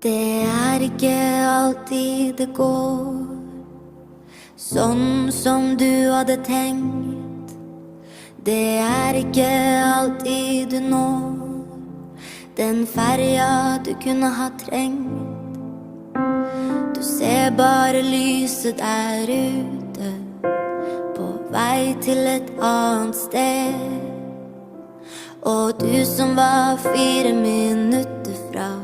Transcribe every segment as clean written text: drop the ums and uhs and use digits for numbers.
Det ikke alltid det går sånn som du hadde tenkt. Det ikke alltid du når den ferja du kunne ha trengt. Du ser bare lyset der ute, på vei til et annet sted. Og du som var 4 minutter fra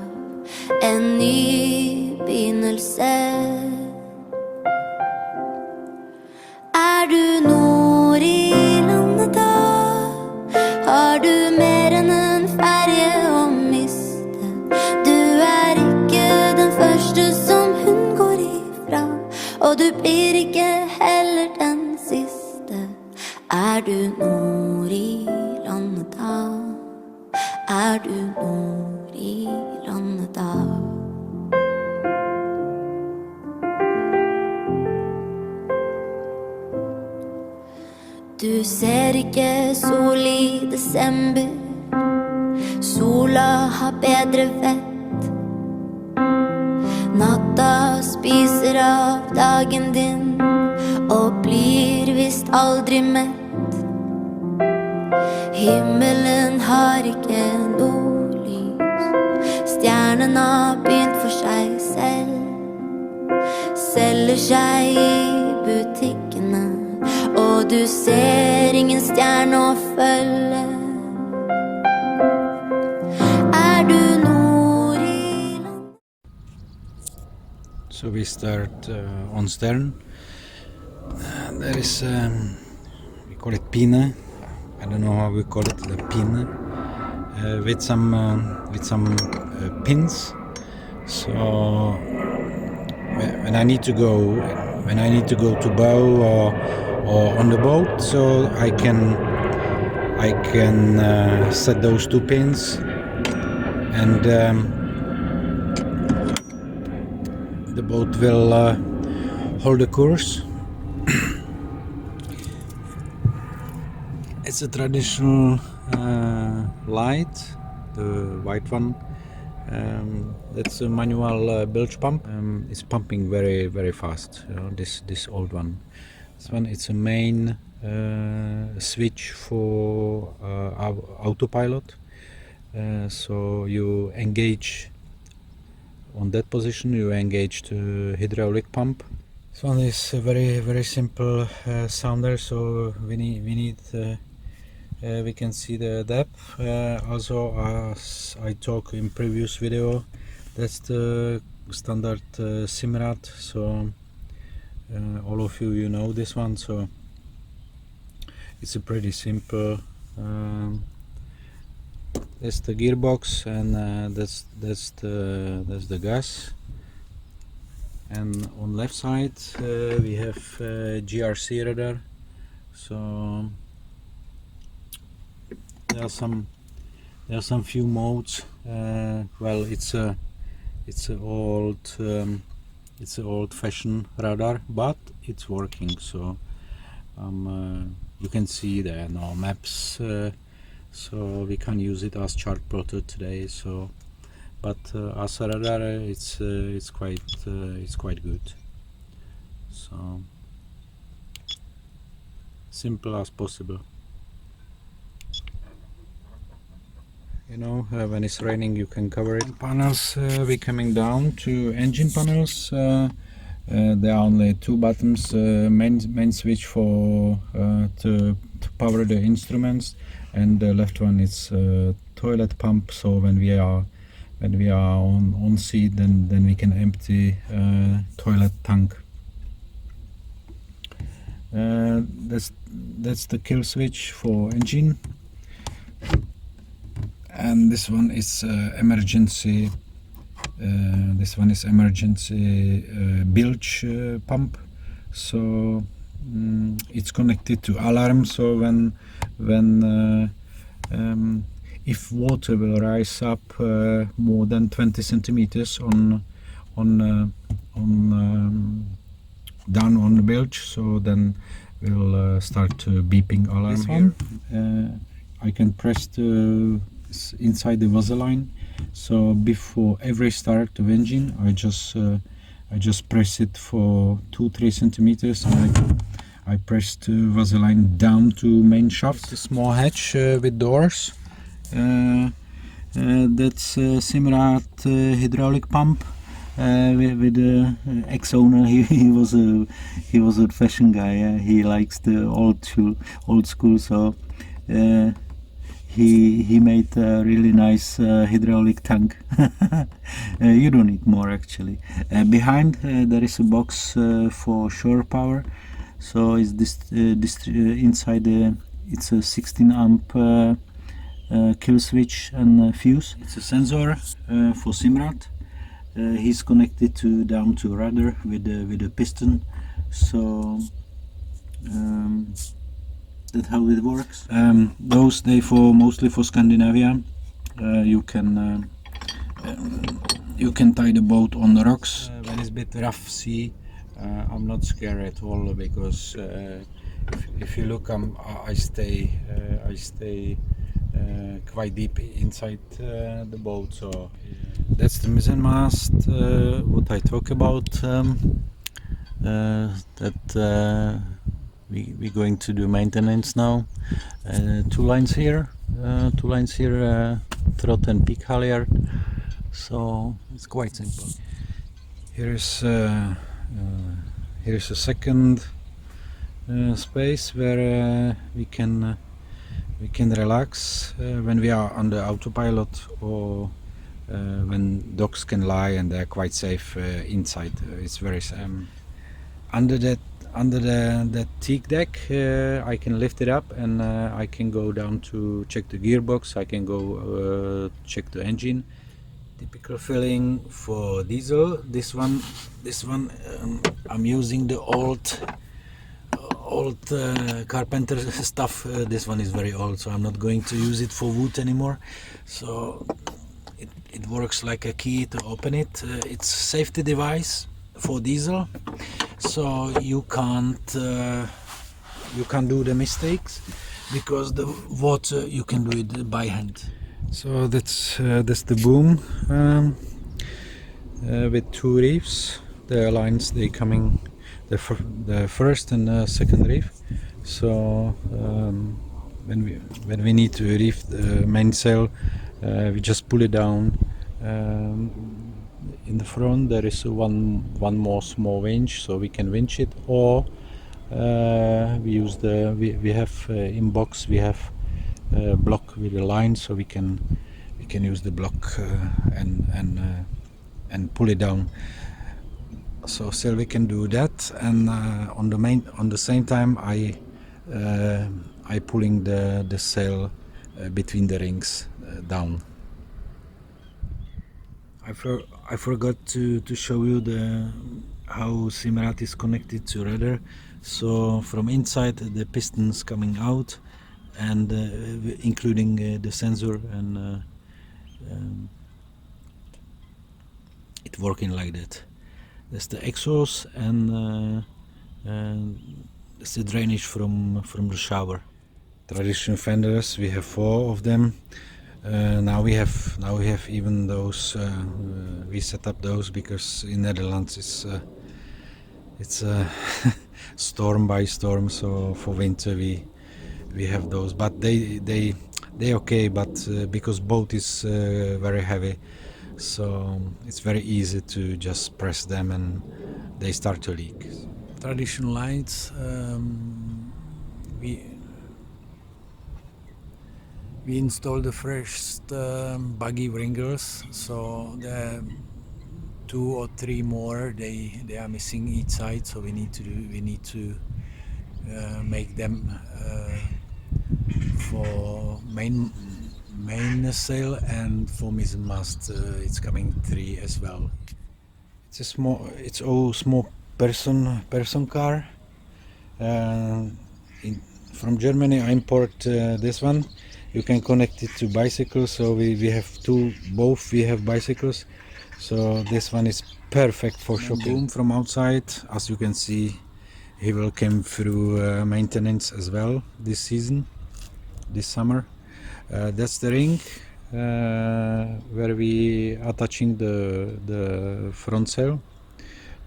en ny begynnelse. Du nord i landet da? Har du mer enn en ferje å miste? Du ikke den første som hun går ifra, og du blir ikke heller den siste. Du nord i landet da? Du nord i landet da? Du ser ikke sol i desember, sola har bedre vett. Natta spiser av dagen din, og blir visst aldri mett. Himmelen har ikke nordlys, stjernen har begynt for seg selv. Selger seg i butikkene, og du ser ingen stjerne å følge. Du nord i land? So we start on stern. There is, we call it pine. I don't know how we call it, the pine, with some pins. So when I need to go to bow or on the boat, so I can set those 2 pins, and the boat will hold the course. It's a traditional light, the white one. That's a manual bilge pump. It's pumping very, very fast. You know, this old one. This one, it's a main switch for autopilot. So you engage on that position. You engage the hydraulic pump. This one is a very, very simple sounder. So we can see the depth. Also, as I talked in previous video, that's the standard Simrad. So all of you know this one. So it's a pretty simple. That's the gearbox, and that's the gas. And on left side we have GRC radar. So there are some few modes. Well, it's a old-fashioned radar, but it's working. So you can see there are no maps, so we can use it as chart plotter today. So, but as a radar, it's quite good. So simple as possible. You know, when it's raining, you can cover it. Panels, we're coming down to engine panels. There are only 2 buttons. Main switch for to power the instruments, and the left one is toilet pump. So when we are on sea, then we can empty toilet tank. That's the kill switch for engine. And this one is emergency. This one is emergency bilge pump. So it's connected to alarm. So when if water will rise up more than 20 centimeters on down on the bilge, so then we'll start beeping alarm. This one, I can press the inside the Vaseline, So before every start of engine, I just press it for 2-3 centimeters, and I pressed Vaseline down to main shaft. It's a small hatch with doors. That's Simrat hydraulic pump. With the ex-owner, he was a old-fashioned guy. He likes the old school. So he made a really nice hydraulic tank. You don't need more actually. Behind there is a box for shore power. So it's inside it's a 16 amp kill switch and fuse. It's a sensor for Simrat. He's connected down to rudder with a piston. So that's how it works. Those they mostly for Scandinavia. You can tie the boat on the rocks when it's a bit rough sea. I'm not scared at all because if you look, I stay quite deep inside the boat. So that's the mizzen mast. What I talk about. We're going to do maintenance now. Two lines here, trot and peak halyard. So it's quite simple. Here's a second space where we can relax when we are on the autopilot, or when dogs can lie and they're quite safe inside. It's very under the teak deck. I can lift it up and I can go down to check the gearbox. I can go check the engine. Typical filling for diesel. This one I'm using the old carpenter stuff. This one is very old, so I'm not going to use it for wood anymore. So it works like a key to open it. It's a safety device for diesel, so you can't do the mistakes, because the water you can do it by hand. So that's the boom with two reefs. The lines they coming the first and second reef. So when we need to reef the mainsail, we just pull it down. In the front there is one more small winch, so we can winch it, or we use we have in box we have block with a line, so we can use the block and pull it down. So still we can do that, and on the same time I pulling the sail between the rings down. I forgot to show you how Simrat is connected to rudder. So from inside the pistons coming out, and including the sensor, and it working like that. That's the exhaust, and that's the drainage from the shower. Traditional fenders, we have 4 of them. Now we have even those. We set up those because in Netherlands it's storm by storm. So for winter we have those, but they okay. But because boat is very heavy, so it's very easy to just press them and they start to leak. Traditional lights. We installed the first buggy wringers, so the 2 or 3 more they are missing each side, so we need to make them for main sail, and for mizzen mast it's coming 3 as well. It's all small person car. From Germany I import this one. You can connect it to bicycles, so we have both we have bicycles, so this one is perfect for shopping. Boom from outside, as you can see, he will come through maintenance as well this summer. That's the ring. where we attaching the front sail.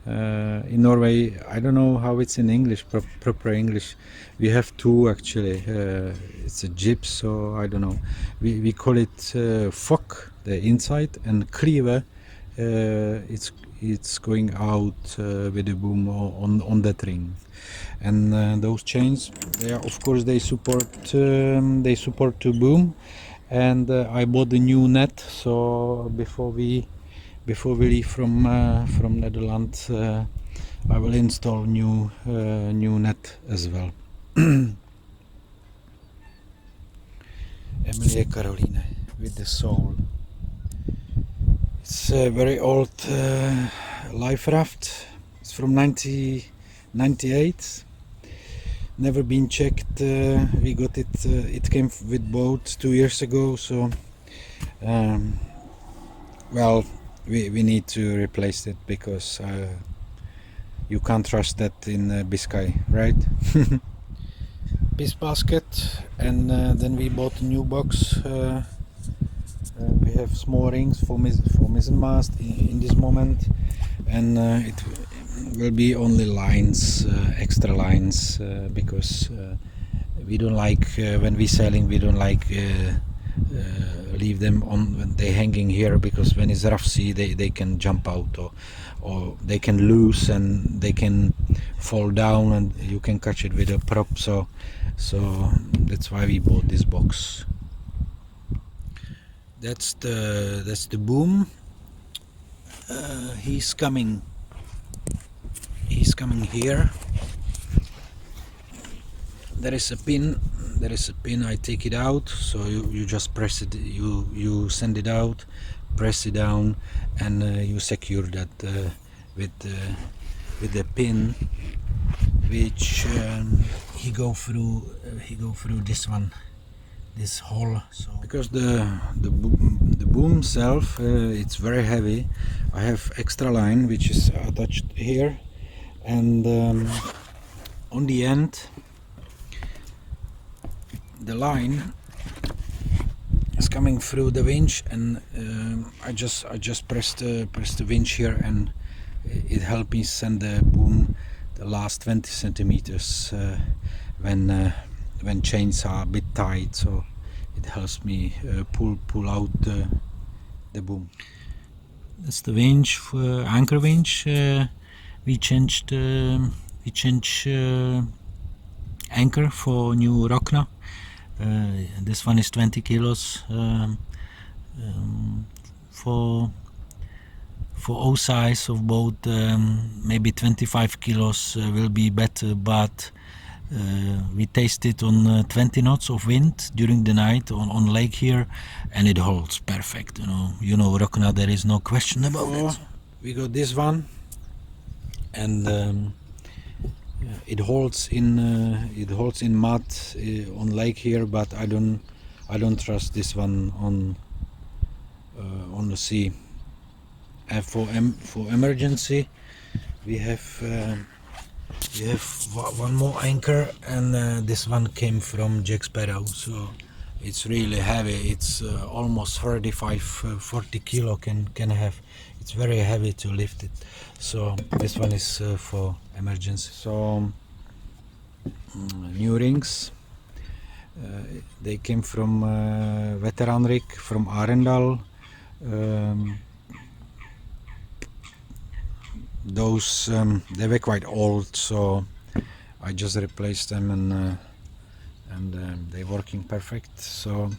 In Norway, I don't know how it's in English, proper English. We have two actually. It's a jib, so I don't know. We call it fok, the inside, and klive. It's going out with the boom on that ring, and those chains, of course, they support the boom. And I bought a new net, so before we leave from Netherlands, I will install new net as well. Emilie Caroline with the soul. It's a very old life raft. It's from 1998. Never been checked. We got it. It came with boat 2 years ago. So, well, we need to replace it because you can't trust that in Biscay, right? Piece basket, and then we bought a new box. We have small rings for mizzen mast in this moment, and it will be only lines, extra lines, because we don't like when we sailing. We don't like leave them on when they hanging here, because when it's rough sea, they can jump out, or they can loose and they can fall down, and you can catch it with a prop. So that's why we bought this box. That's the boom. He's coming here. There is a pin. I take it out, so you just press it. You send it out, press it down, and you secure that with the pin, which he go through this hole. So because the boom itself, it's very heavy, I have extra line which is attached here, and on the end the line is coming through the winch, and I just press the winch here, and it helps me send the boom the last 20 centimeters when chains are a bit tight, so it helps me pull out the boom. That's the winch, for anchor winch. We changed anchor for new Rokna. This one is 20 kilos. For all size of boat, maybe 25 kilos will be better, but we tasted on 20 knots of wind during the night on lake here, and it holds perfect. You know Rokna, there is no question about it. We got this one, and it holds in mud on lake here, but I don't trust this one on the sea. And for emergency, we have one more anchor, and this one came from Jack Sparrow, so it's really heavy. It's almost 40 kilo can have. It's very heavy to lift it, so this one is for emergency. So new rings, they came from Veteran Rig from Arendal. Those they were quite old, so I just replaced them, and they're working perfect. So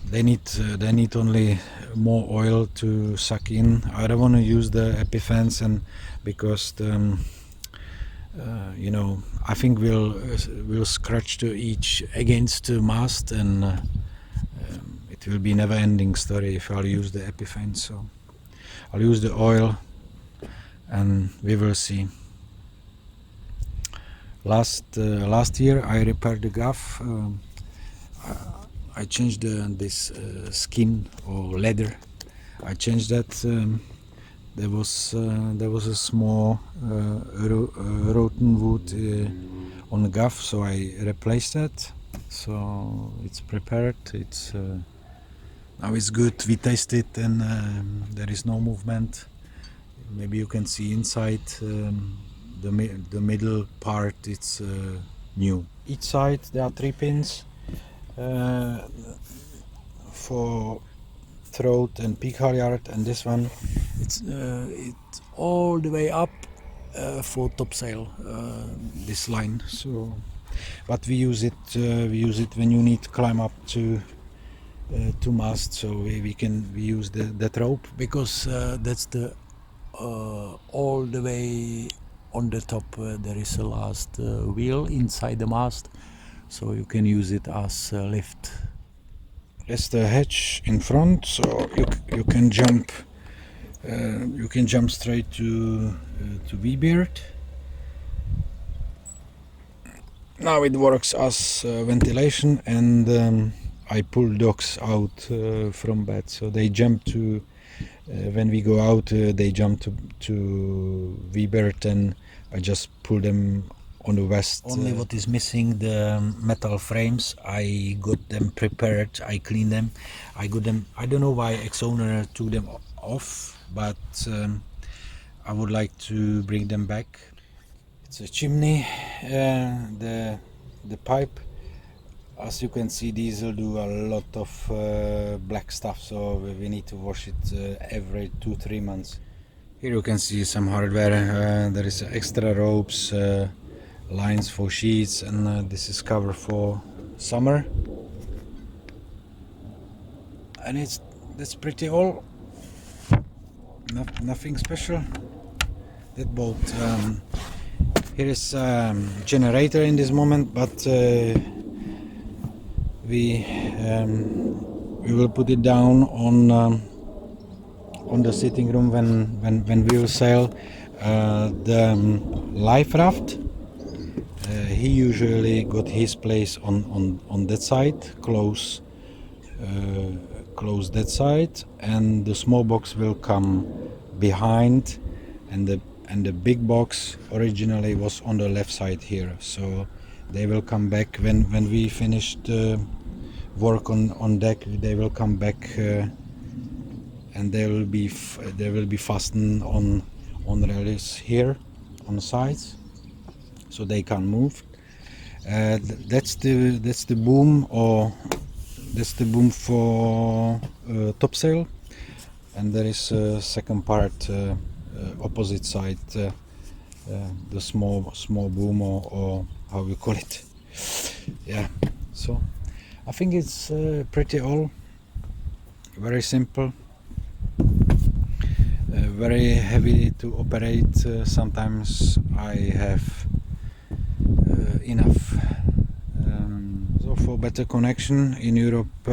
they need only more oil to suck in. I don't want to use the epifence, and because I think we'll scratch to each against the mast, and it will be never-ending story if I'll use the epifence. So I'll use the oil, and we will see. Last year I repaired the gaff. I changed this skin or leather. I changed that. There was a small rotten wood on the gaff, so I replaced that. So it's prepared. Now it's good. We taste it, and there is no movement. Maybe you can see inside the middle part. It's new. Each side there are 3 pins for throat and peak halyard, and this one it's all the way up for topsail. This line. So, but we use it when you need to climb up to mast. So we use that rope, because that's the all the way on the top. There is a last wheel inside the mast, so you can use it as a lift. That's the hatch in front, so you can jump. You can jump straight to V-beard. Now it works as ventilation, and I pull dogs out from bed, so they jump to. When we go out, they jump to V-beard, and I just pull them on the west. Only what is missing, the metal frames. I got them prepared. I cleaned them. I got them. I don't know why ex-owner took them off, but I would like to bring them back. It's a chimney. The pipe. As you can see, diesel do a lot of black stuff, so we need to wash it every 2-3 months. Here you can see some hardware. There is extra ropes, lines for sheets, and this is cover for summer. And that's pretty all. Nothing special. That boat. Here is generator in this moment, but we will put it down on the sitting room when we will sail. The life raft, he usually got his place on that side, close that side, and the small box will come behind, and the big box originally was on the left side here. So they will come back when we finished work on deck. They will come back, and they will be fastened on rails here on the sides, so they can move. That's the boom, or that's the boom for topsail, and there is a second part opposite side, the small boom, or how you call it. Yeah, so I think it's pretty all very simple, very heavy to operate. Sometimes I have enough. So for better connection in Europe,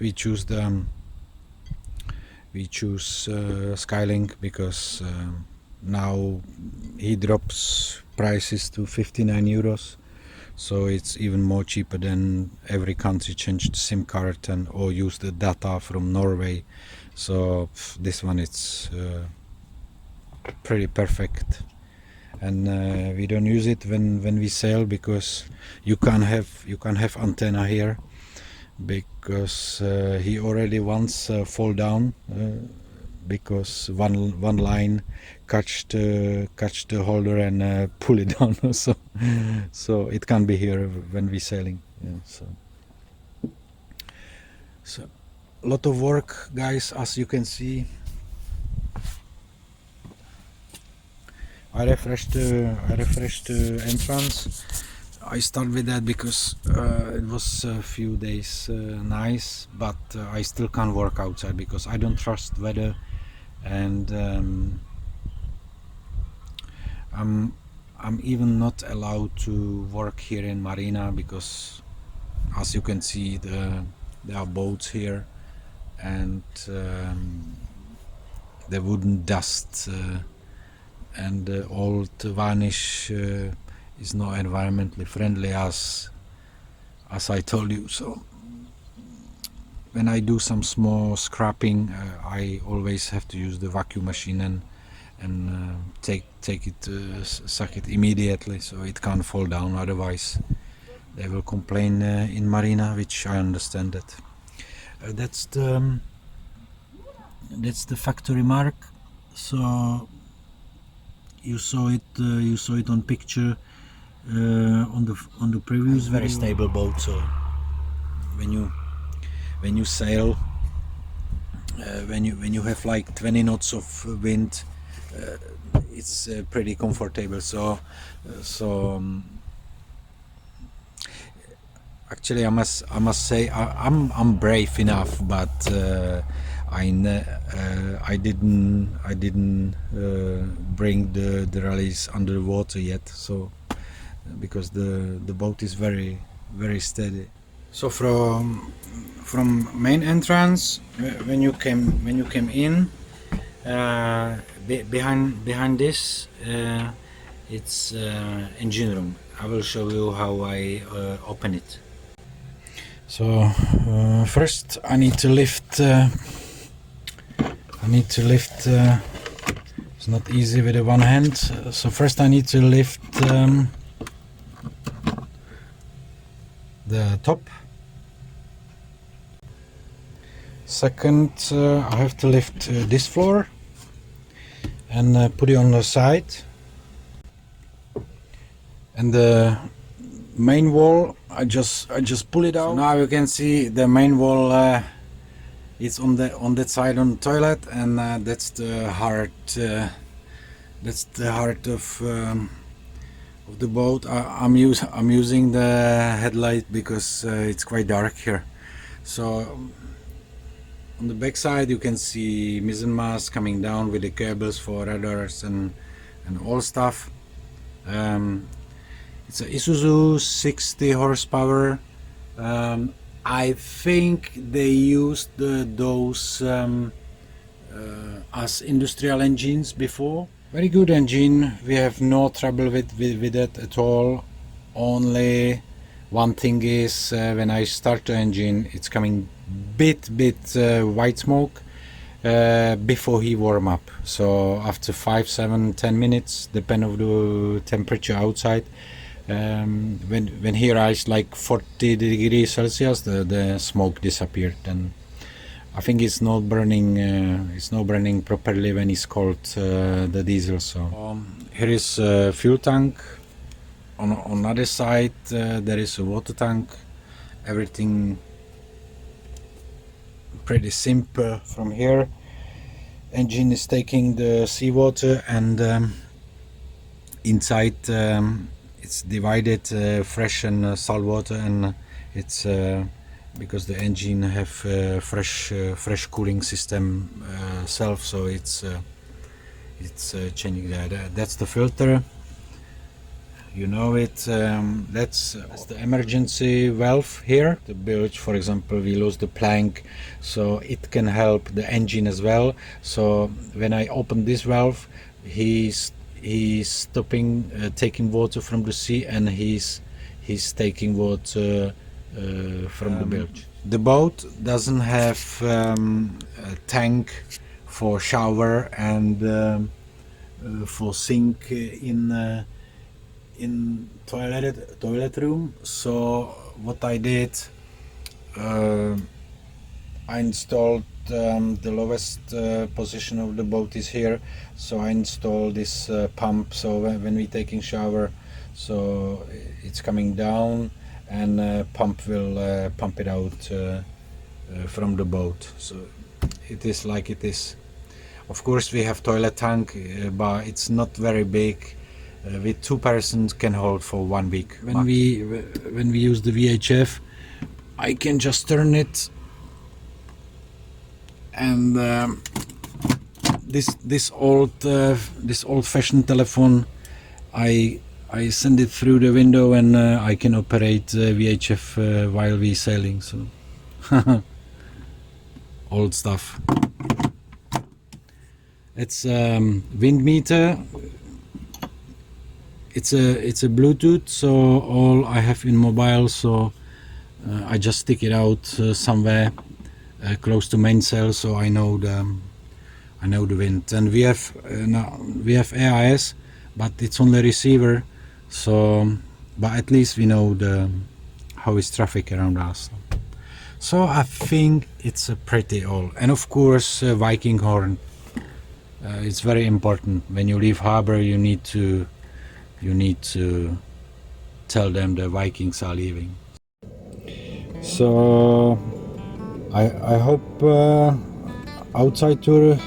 we choose Skylink, because now he drops prices to 59 euros, so it's even more cheaper than every country changed SIM card or use the data from Norway. So this one, it's pretty perfect, and we don't use it when we sail, because you can't have antenna here, because he already once fall down, because one line catch the holder and pull it down. So it can't be here when we sailing. Yeah, so a lot of work, guys, as you can see. I refreshed the entrance. I start with that because it was a few days nice, but I still can't work outside because I don't trust weather, and I'm even not allowed to work here in Marina, because as you can see, there are boats here, and the wooden dust and the old varnish is not environmentally friendly, as I told you. So when I do some small scrapping, I always have to use the vacuum machine and take it, suck it immediately, so it can't fall down. Otherwise they will complain in marina, which I understand that. That's the factory mark. So you saw it on picture on the previous video. Very stable boat. So when you sail, when you have like 20 knots of wind, it's pretty comfortable. So actually I must say I'm brave enough, but I didn't bring the rallies under the water yet, so because the boat is very steady. So from main entrance, when you came in, behind this it's engine room. I will show you how I open it. So first I need to lift. It's not easy with the one hand. So first I need to lift the top. Second, I have to lift this floor and put it on the side. And the main wall, I just pull it out. So now you can see the main wall. It's on that side on the toilet, and that's the heart. That's the heart of the boat. I'm using the headlight because it's quite dark here. So on the back side you can see mizzen mast coming down with the cables for radars and all stuff. It's a Isuzu 60 horsepower. I think they used those as industrial engines before. Very good engine. We have no trouble with it at all. Only one thing is when I start the engine, it's coming bit white smoke before he warm up. So after 5, 7, 10 minutes, depend of the temperature outside. When he rise like 40 degrees Celsius, the smoke disappeared, and I think it's not burning. It's not burning properly when it's cold, the diesel. So here is a fuel tank. On other side there is a water tank. Everything pretty simple. From here, engine is taking the seawater, and inside it's divided fresh and salt water, and it's because the engine have fresh cooling system self, so it's changing that. That's the filter. You know it. That's the emergency valve here. The bilge, for example, we lose the plank, so it can help the engine as well. So when I open this valve, he's stopping taking water from the sea, and he's taking water from the bilge. The boat doesn't have a tank for shower and for sink in toilet room. So what I did, I installed the lowest position of the boat is here, so I installed this pump. So when we taking shower, so it's coming down, and pump will pump it out from the boat. So it is like it is. Of course we have toilet tank, but it's not very big. With 2 persons can hold for 1 week. When we use the VHF, I can just turn it, and this old-fashioned telephone, I send it through the window, and I can operate VHF while we sailing. So old stuff. It's wind meter. It's a Bluetooth, so all I have in mobile, so I just stick it out somewhere close to mainsail, so I know the wind. And we have AIS, but it's only receiver, so but at least we know the how is traffic around us. So I think it's a pretty old, and of course Viking horn. It's very important. When you leave harbor, you need to tell them the Vikings are leaving. So I hope outside tour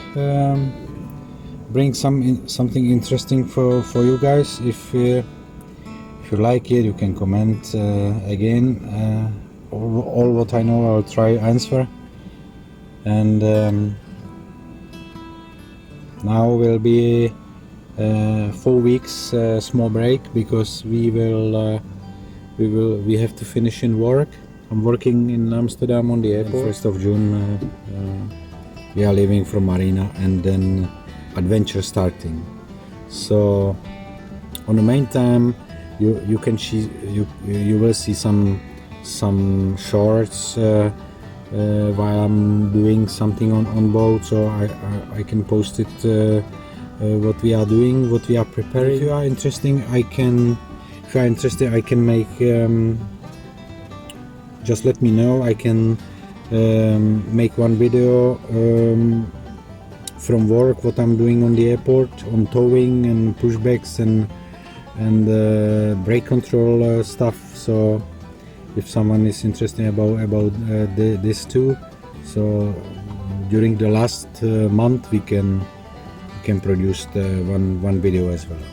bring something interesting for you guys. If you like it, you can comment again. All what I know, I'll try answer. And now will be 4 weeks small break because we have to finish in work. I'm working in Amsterdam on the airport. 1st of June we are leaving from Marina, and then adventure starting. So on the main time you can see you will see some shorts while I'm doing something on boat, so I can post it what we are doing, what we are preparing. If you are interested, I can make just let me know. I can make one video from work, what I'm doing on the airport, on towing and pushbacks and brake control stuff. So if someone is interested about this too, so during the last month we can produce one video as well.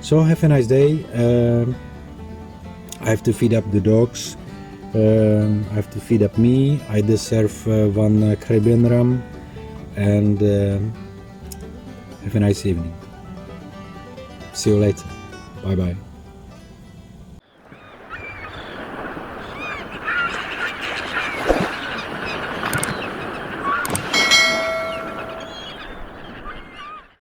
So have a nice day. I have to feed up the dogs. I have to feed up me. I deserve one Caribbean rum, and have a nice evening. See you later. Bye bye.